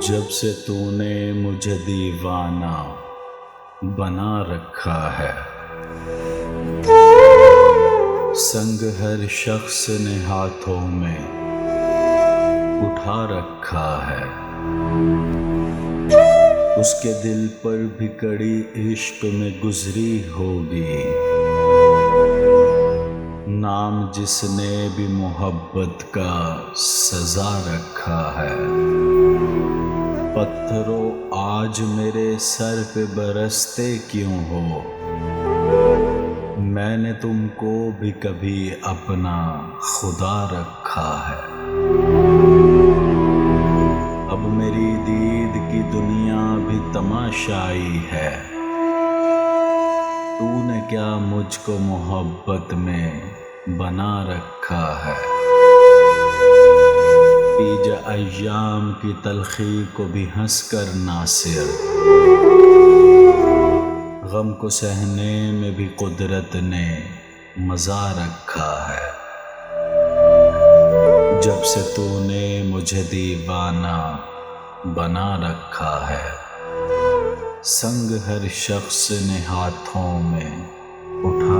जब से तूने मुझे दीवाना बना रखा है, संग हर शख्स ने हाथों में उठा रखा है। उसके दिल पर भी कड़ी इश्क में गुजरी होगी, नाम जिसने भी मोहब्बत का सजा रखा है। पत्थरों आज मेरे सर पे बरसते क्यों हो, मैंने तुमको भी कभी अपना खुदा रखा है। अब मेरी दीद की दुनिया भी तमाशाई है, तूने क्या मुझको मोहब्बत में बना रखा है। पीजा अय्याम की तलखी को भी हंस कर नासिर, गम को सहने में भी कुदरत ने मजा रखा है। जब से तूने मुझे दीवाना बना रखा है, संग हर शख्स ने हाथों में उठा